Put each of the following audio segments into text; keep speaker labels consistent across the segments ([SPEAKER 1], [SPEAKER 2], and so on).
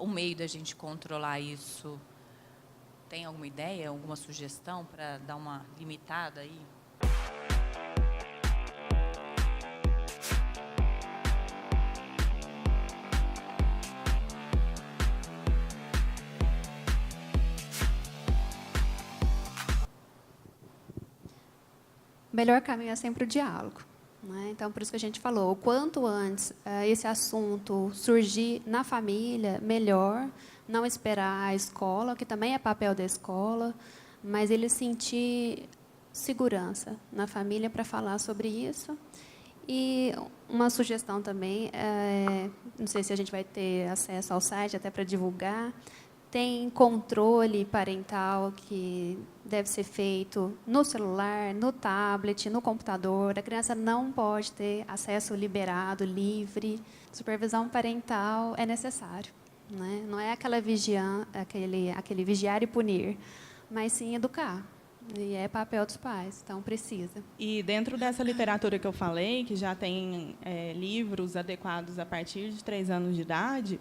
[SPEAKER 1] o meio da gente controlar isso? Tem alguma ideia, alguma sugestão para dar uma limitada aí?
[SPEAKER 2] O melhor caminho é sempre o diálogo, né? Então, por isso que a gente falou, o quanto antes esse assunto surgir na família, melhor. Não esperar a escola, que também é papel da escola, mas ele sentir segurança na família para falar sobre isso. E uma sugestão também, não sei se a gente vai ter acesso ao site até para divulgar, tem controle parental que deve ser feito no celular, no tablet, no computador. A criança não pode ter acesso liberado, livre. Supervisão parental é necessário, né? Não é aquele vigiar e punir, mas sim educar. E é papel dos pais, então precisa.
[SPEAKER 3] E dentro dessa literatura que eu falei, que já tem livros adequados a partir de 3 anos de idade,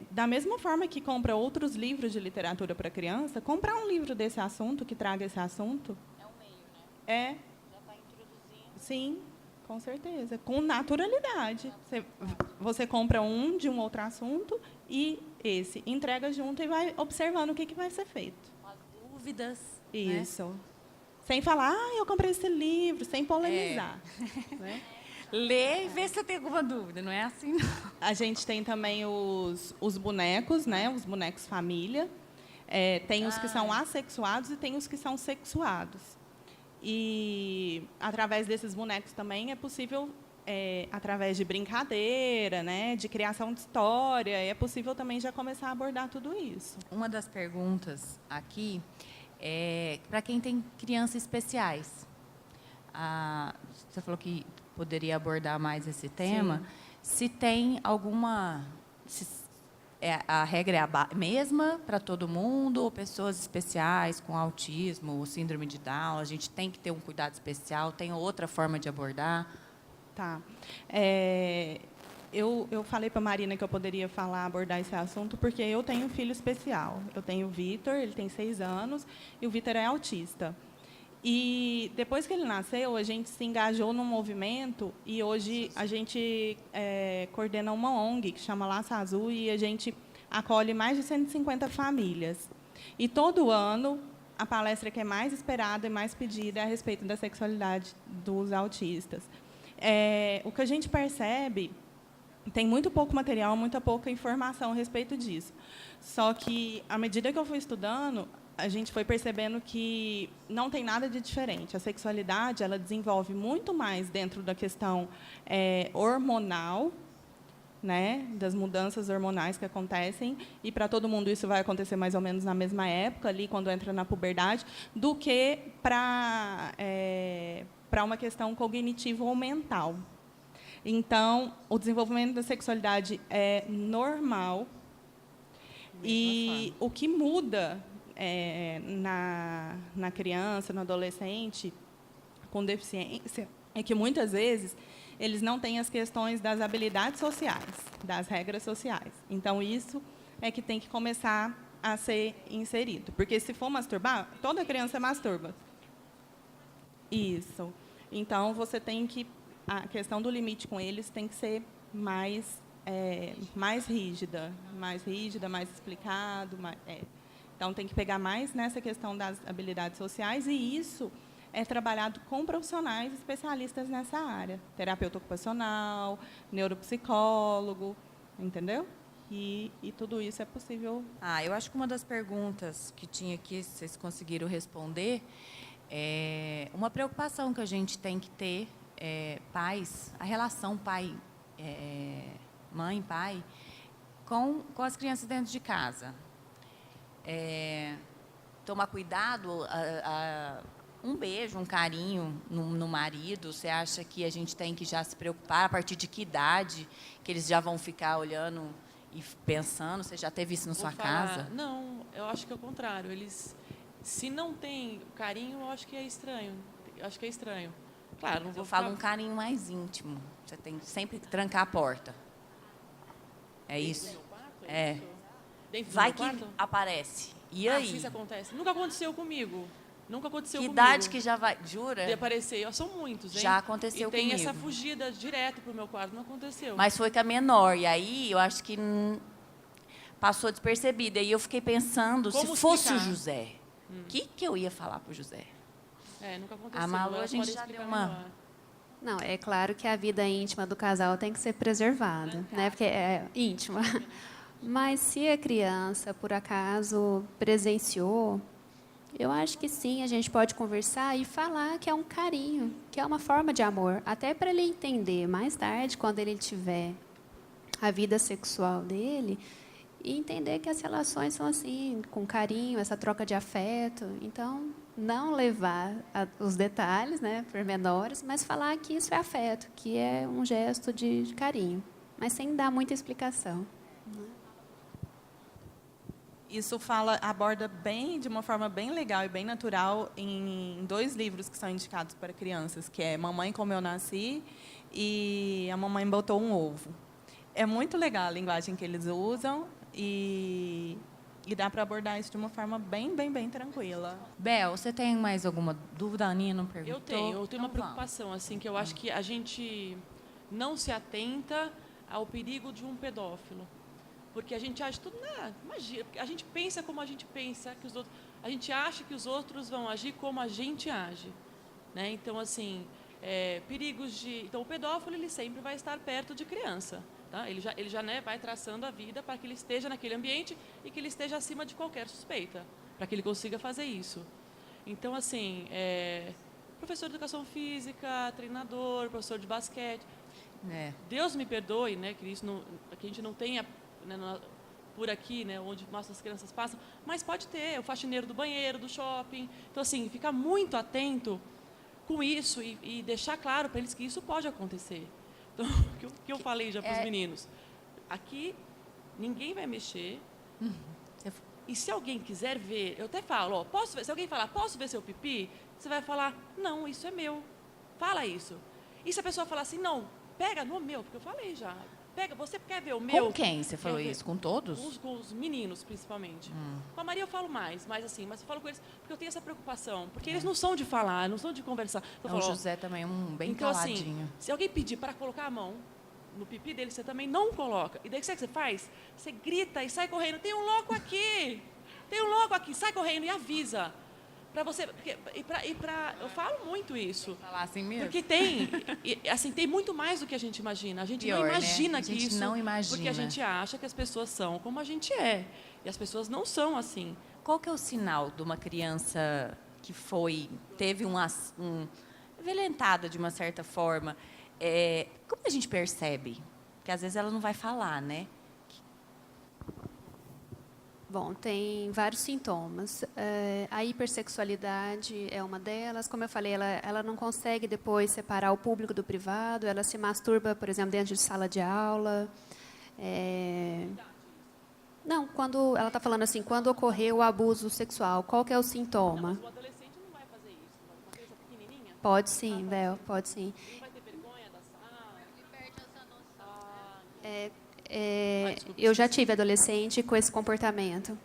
[SPEAKER 3] da mesma forma que compra outros livros de literatura para criança, comprar um livro desse assunto, que traga esse assunto...
[SPEAKER 1] É um meio, né? Já está introduzindo.
[SPEAKER 3] Sim, com certeza. Com naturalidade. Você compra um de um outro assunto e esse entrega junto e vai observando o que vai ser feito.
[SPEAKER 1] As dúvidas.
[SPEAKER 3] Isso. Né? Sem falar, eu comprei esse livro, sem polemizar. Né?
[SPEAKER 1] Lê e vê se tem alguma dúvida, não é assim, não.
[SPEAKER 3] A gente tem também os bonecos, né? Os bonecos família. Tem os que são assexuados e tem os que são sexuados. E, através desses bonecos também, é possível, através de brincadeira, né? De criação de história, é possível também já começar a abordar tudo isso.
[SPEAKER 1] Uma das perguntas aqui é para quem tem crianças especiais. Você falou que poderia abordar mais esse tema. Sim. Se tem alguma... a regra é a mesma para todo mundo, ou pessoas especiais com autismo ou síndrome de Down, a gente tem que ter um cuidado especial, tem outra forma de abordar?
[SPEAKER 3] Tá. Eu falei para a Marina que eu poderia abordar esse assunto, porque eu tenho um filho especial. Eu tenho o Vitor, ele tem 6 anos, e o Vitor é autista. E, depois que ele nasceu, a gente se engajou num movimento, e hoje a gente coordena uma ONG, que chama Laço Azul, e a gente acolhe mais de 150 famílias. E, todo ano, a palestra que é mais esperada e mais pedida é a respeito da sexualidade dos autistas. O que a gente percebe, tem muito pouco material, muita pouca informação a respeito disso. Só que, à medida que eu fui estudando, a gente foi percebendo que não tem nada de diferente. A sexualidade ela desenvolve muito mais dentro da questão hormonal, né, das mudanças hormonais que acontecem, e para todo mundo isso vai acontecer mais ou menos na mesma época, ali quando entra na puberdade, do que para uma questão cognitiva ou mental. Então, o desenvolvimento da sexualidade é normal, e o que muda na criança, no adolescente com deficiência, é que, muitas vezes, eles não têm as questões das habilidades sociais, das regras sociais. Então, isso é que tem que começar a ser inserido. Porque, se for masturbar, toda criança masturba. Isso. Então, você tem que... A questão do limite com eles tem que ser mais rígida, mais explicado. Então, tem que pegar mais nessa questão das habilidades sociais, e isso é trabalhado com profissionais especialistas nessa área. Terapeuta ocupacional, neuropsicólogo, entendeu? E tudo isso é possível.
[SPEAKER 1] Eu acho que uma das perguntas que tinha aqui, vocês conseguiram responder, uma preocupação que a gente tem que ter, pais, a relação mãe, pai, com as crianças dentro de casa. Tomar cuidado, um beijo, um carinho no marido, você acha que a gente tem que já se preocupar a partir de que idade que eles já vão ficar olhando e pensando? Você já teve isso na sua casa?
[SPEAKER 4] Não, eu acho que é o contrário. Eles, se não tem carinho, eu acho que é estranho. Claro, não vou
[SPEAKER 1] falar um carinho mais íntimo. Você tem que sempre trancar a porta. É isso? É.
[SPEAKER 4] Dentro do
[SPEAKER 1] Vai
[SPEAKER 4] meu
[SPEAKER 1] que
[SPEAKER 4] quarto?
[SPEAKER 1] aparece. E
[SPEAKER 4] Ah,
[SPEAKER 1] aí?
[SPEAKER 4] sim, isso acontece. Nunca aconteceu comigo. Nunca aconteceu
[SPEAKER 1] Que
[SPEAKER 4] comigo.
[SPEAKER 1] idade que já vai? Jura?
[SPEAKER 4] De aparecer. São muitos, hein?
[SPEAKER 1] Já aconteceu
[SPEAKER 4] e tem
[SPEAKER 1] comigo.
[SPEAKER 4] essa fugida direto pro meu quarto. Não aconteceu.
[SPEAKER 1] Mas foi com a menor. E aí, eu acho que passou despercebida. E eu fiquei pensando,
[SPEAKER 4] Como
[SPEAKER 1] se fosse
[SPEAKER 4] explicar?
[SPEAKER 1] o José, o que eu ia falar pro José?
[SPEAKER 4] Nunca aconteceu.
[SPEAKER 1] A Malu,
[SPEAKER 4] Ela
[SPEAKER 1] a gente
[SPEAKER 4] pode
[SPEAKER 1] já
[SPEAKER 4] explicar
[SPEAKER 1] deu uma...
[SPEAKER 4] melhor.
[SPEAKER 2] Não, é claro que a vida íntima do casal tem que ser preservada, né? Porque é íntima. Mas se a criança, por acaso, presenciou, eu acho que sim, a gente pode conversar e falar que é um carinho, que é uma forma de amor, até para ele entender mais tarde, quando ele tiver a vida sexual dele, e entender que as relações são assim, com carinho, essa troca de afeto. Então, não levar os detalhes, né, pormenores, mas falar que isso é afeto, que é um gesto de carinho, mas sem dar muita explicação.
[SPEAKER 3] Isso aborda bem, de uma forma bem legal e bem natural, em 2 livros que são indicados para crianças, que é Mamãe Como Eu Nasci e A Mamãe Botou um Ovo. É muito legal a linguagem que eles usam e dá para abordar isso de uma forma bem, bem, bem tranquila.
[SPEAKER 1] Bel, você tem mais alguma dúvida? A Aninha não perguntou?
[SPEAKER 4] Eu tenho uma
[SPEAKER 1] Então,
[SPEAKER 4] preocupação, assim, que eu acho que a gente não se atenta ao perigo de um pedófilo. Porque a gente acha tudo, imagina, a gente pensa como a gente pensa, que os outros, a gente acha que os outros vão agir como a gente age, né? Então, assim, perigos de... Então, o pedófilo, ele sempre vai estar perto de criança, tá? Ele já né, vai traçando a vida para que ele esteja naquele ambiente e que ele esteja acima de qualquer suspeita, para que ele consiga fazer isso. Então, assim, professor de educação física, treinador, professor de basquete. Deus me perdoe, né, que isso não, que a gente não tenha, né, por aqui, né, onde nossas crianças passam, mas pode ter o faxineiro do banheiro, do shopping. Então, assim, ficar muito atento com isso e deixar claro para eles que isso pode acontecer. Então, o que eu falei já para os meninos, aqui ninguém vai mexer. E se alguém quiser ver, eu até falo, ó, posso ver? Se alguém falar, posso ver seu pipi? Você vai falar, não, isso é meu. Fala isso. E se a pessoa falar assim, não, pega no meu, porque eu falei já. Pega, você quer ver o meu?
[SPEAKER 1] Com quem você falou isso? Com todos?
[SPEAKER 4] Com os meninos, principalmente. Com a Maria eu falo mais assim, mas eu falo com eles porque eu tenho essa preocupação. Porque eles não são de falar, não são de conversar.
[SPEAKER 1] O José também é um bem
[SPEAKER 4] então,
[SPEAKER 1] caladinho.
[SPEAKER 4] Assim, se alguém pedir para colocar a mão no pipi dele, você também não coloca. E daí o que você faz? Você grita e sai correndo. Tem um louco aqui! Tem um louco aqui! Sai correndo e avisa. Para você, eu falo muito isso.
[SPEAKER 1] Falar assim mesmo?
[SPEAKER 4] Porque tem muito mais do que a gente imagina. A gente
[SPEAKER 1] Pior,
[SPEAKER 4] não imagina
[SPEAKER 1] né?
[SPEAKER 4] que isso,
[SPEAKER 1] não imagina.
[SPEAKER 4] porque a gente acha que as pessoas são como a gente é, e as pessoas não são assim.
[SPEAKER 1] Qual que é o sinal de uma criança que teve um violentado de uma certa forma? Como a gente percebe? Porque às vezes ela não vai falar, né?
[SPEAKER 2] Bom, tem vários sintomas. A hipersexualidade é uma delas. Como eu falei, ela não consegue depois separar o público do privado. Ela se masturba, por exemplo, dentro de sala de aula. Não, quando ela está falando assim, quando ocorreu o abuso sexual, qual que é o sintoma?
[SPEAKER 4] O adolescente não vai fazer isso. Uma criança pequenininha.
[SPEAKER 2] Pode sim, Bel, pode sim.
[SPEAKER 4] Não vai ter vergonha da sala.
[SPEAKER 5] Ele perde essa noção.
[SPEAKER 2] Eu já tive adolescente com esse comportamento.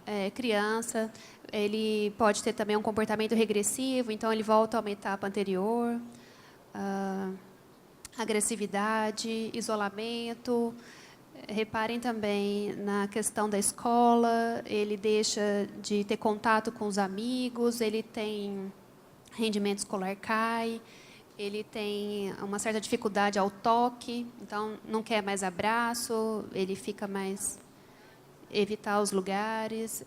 [SPEAKER 4] Entendi.
[SPEAKER 2] Criança, ele pode ter também um comportamento regressivo, então ele volta a uma etapa anterior. Agressividade, isolamento. Reparem também na questão da escola, ele deixa de ter contato com os amigos, ele tem rendimento escolar cai, ele tem uma certa dificuldade ao toque, então não quer mais abraço, ele fica mais evitar os lugares,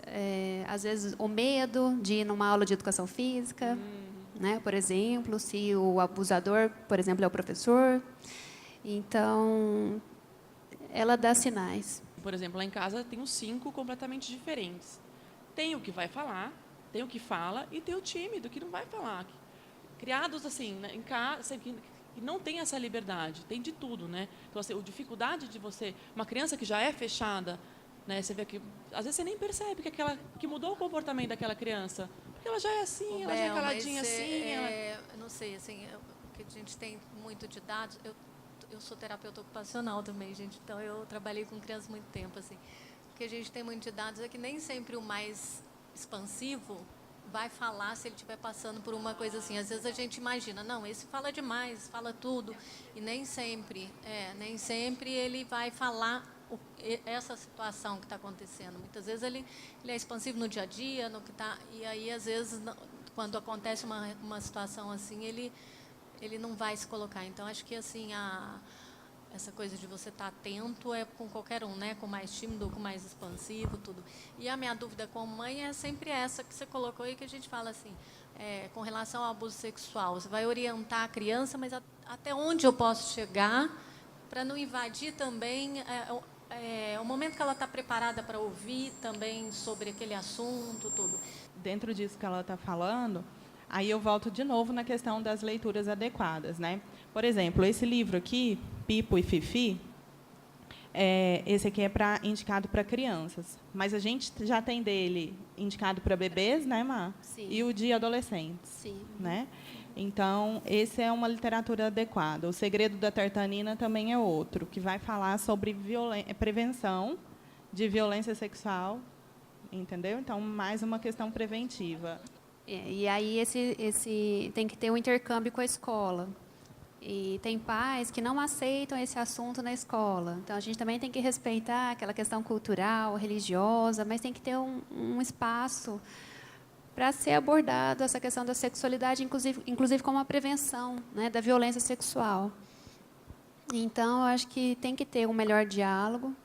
[SPEAKER 2] às vezes o medo de ir numa aula de educação física, né, por exemplo, se o abusador, por exemplo, é o professor. Então, ela dá sinais.
[SPEAKER 4] Por exemplo, lá em casa tem uns 5 completamente diferentes. Tem o que vai falar, tem o que fala e tem o tímido que não vai falar. Criados assim, né, em casa, que não tem essa liberdade, tem de tudo, né? Então, assim, a dificuldade de você, uma criança que já é fechada, né, você vê que às vezes você nem percebe que mudou o comportamento daquela criança, porque ela já é assim, ela já é caladinha assim.
[SPEAKER 5] Eu não sei, assim, porque a gente tem muito de dados. eu sou terapeuta ocupacional também, gente, então eu trabalhei com crianças muito tempo, assim. O que a gente tem muito de dados é que nem sempre o mais expansivo vai falar se ele estiver passando por uma coisa assim. Às vezes a gente imagina, não, esse fala demais, fala tudo, e nem sempre ele vai falar essa situação que está acontecendo. Muitas vezes ele é expansivo no dia a dia, no que tá, e aí às vezes quando acontece uma situação assim, ele não vai se colocar. Então acho que assim essa coisa de você estar atento é com qualquer um, né? Com mais tímido, com mais expansivo, tudo. E a minha dúvida com mãe é sempre essa que você colocou aí, que a gente fala assim, com relação ao abuso sexual. Você vai orientar a criança, mas até onde eu posso chegar para não invadir também o momento que ela está preparada para ouvir também sobre aquele assunto, tudo.
[SPEAKER 3] Dentro disso que ela está falando, aí eu volto de novo na questão das leituras adequadas, né? Por exemplo, esse livro aqui, Pipo e Fifi, esse aqui é indicado para crianças, mas a gente já tem dele indicado para bebês, né, Má?
[SPEAKER 2] Sim.
[SPEAKER 3] E o de adolescentes.
[SPEAKER 2] Sim.
[SPEAKER 3] Né? Então, esse é uma literatura adequada. O Segredo da Tartanina também é outro, que vai falar sobre prevenção de violência sexual, entendeu? Então, mais uma questão preventiva.
[SPEAKER 2] E aí esse tem que ter um intercâmbio com a escola. E tem pais que não aceitam esse assunto na escola. Então, a gente também tem que respeitar aquela questão cultural, religiosa, mas tem que ter um espaço para ser abordado essa questão da sexualidade, inclusive como uma prevenção, né, da violência sexual. Então, eu acho que tem que ter um melhor diálogo.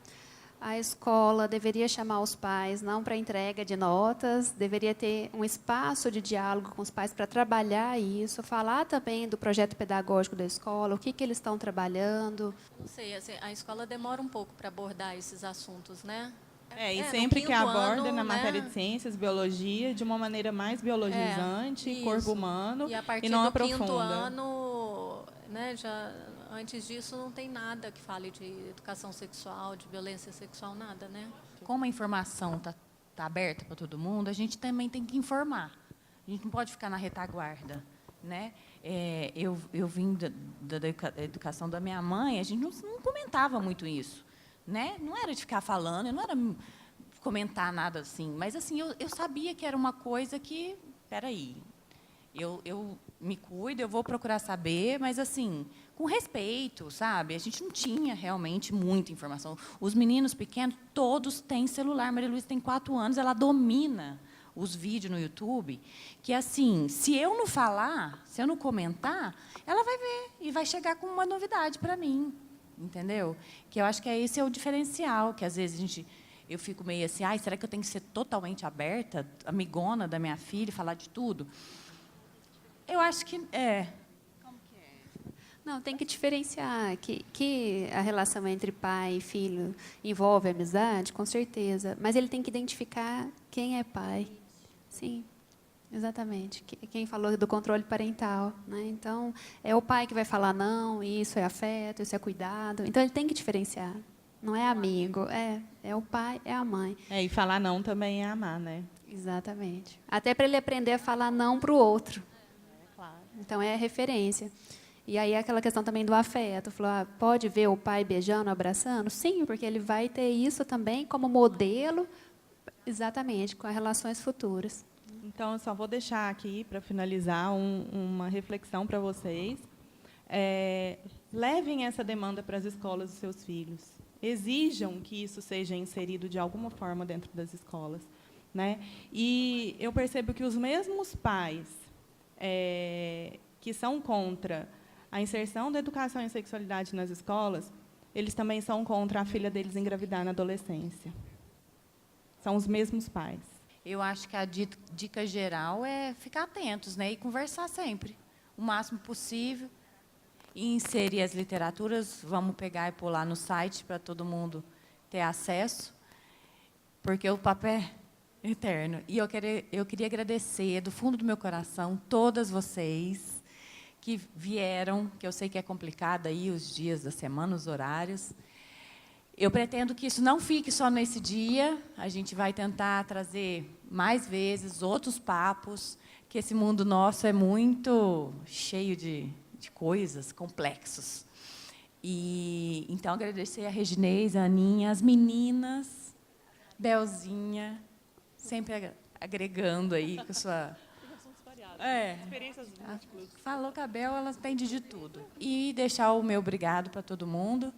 [SPEAKER 2] A escola deveria chamar os pais, não para entrega de notas, deveria ter um espaço de diálogo com os pais para trabalhar isso, falar também do projeto pedagógico da escola, o que eles estão trabalhando.
[SPEAKER 5] Não sei, assim, a escola demora um pouco para abordar esses assuntos, né?
[SPEAKER 3] E
[SPEAKER 5] no
[SPEAKER 3] sempre que
[SPEAKER 5] quinto
[SPEAKER 3] aborda
[SPEAKER 5] ano,
[SPEAKER 3] na
[SPEAKER 5] né?
[SPEAKER 3] matéria de ciências, biologia, de uma maneira mais biologizante,
[SPEAKER 5] Isso.
[SPEAKER 3] corpo humano,
[SPEAKER 5] E a partir
[SPEAKER 3] não
[SPEAKER 5] do
[SPEAKER 3] aprofunda.
[SPEAKER 5] quinto ano, né, antes disso não tem nada que fale de educação sexual, de violência sexual, nada, né?
[SPEAKER 1] Como a informação está aberta para todo mundo, a gente também tem que informar. A gente não pode ficar na retaguarda, né? Eu vim da educação da minha mãe, a gente não comentava muito isso, né? Não era de ficar falando, não era comentar nada assim, mas assim eu sabia que era uma coisa que, peraí, eu me cuido, eu vou procurar saber, mas assim com respeito, sabe? A gente não tinha realmente muita informação. Os meninos pequenos todos têm celular. Maria Luísa tem 4 anos, ela domina os vídeos no YouTube, que assim, se eu não falar, se eu não comentar, ela vai ver e vai chegar com uma novidade para mim. Entendeu? Que eu acho que esse é o diferencial, que às vezes eu fico meio assim, será que eu tenho que ser totalmente aberta, amigona da minha filha, falar de tudo? Eu acho que Como que é?
[SPEAKER 2] Não, tem que diferenciar que a relação entre pai e filho envolve amizade, com certeza, mas ele tem que identificar quem é pai. Sim. Exatamente. Quem falou do controle parental, né? Então, é o pai que vai falar não, isso é afeto, isso é cuidado. Então, ele tem que diferenciar. Não é amigo, é o pai, é a mãe.
[SPEAKER 3] E falar não também é amar, né?
[SPEAKER 2] Exatamente. Até para ele aprender a falar não para o outro.
[SPEAKER 3] Claro.
[SPEAKER 2] Então, é referência. E aí, aquela questão também do afeto. Falou, pode ver o pai beijando, abraçando? Sim, porque ele vai ter isso também como modelo, exatamente, com as relações futuras.
[SPEAKER 3] Então, eu só vou deixar aqui, para finalizar, uma reflexão para vocês. Levem essa demanda para as escolas dos seus filhos. Exijam que isso seja inserido de alguma forma dentro das escolas, né? E eu percebo que os mesmos pais que são contra a inserção da educação em sexualidade nas escolas, eles também são contra a filha deles engravidar na adolescência. São os mesmos pais.
[SPEAKER 1] Eu acho que a dica geral é ficar atentos, né, e conversar sempre, o máximo possível, e inserir as literaturas. Vamos pegar e pôr lá no site para todo mundo ter acesso, porque o papel é eterno. E eu queria agradecer, do fundo do meu coração, todas vocês que vieram, que eu sei que é complicado aí os dias da semana, os horários. Eu pretendo que isso não fique só nesse dia, a gente vai tentar trazer mais vezes outros papos, que esse mundo nosso é muito cheio de coisas, complexos. E então agradecer a Reginês, a Aninha, as meninas, Belzinha, sempre agregando aí com a sua.
[SPEAKER 4] Experiências múltiplas.
[SPEAKER 1] Falou com a Bel, ela entende de tudo. E deixar o meu obrigado para todo mundo.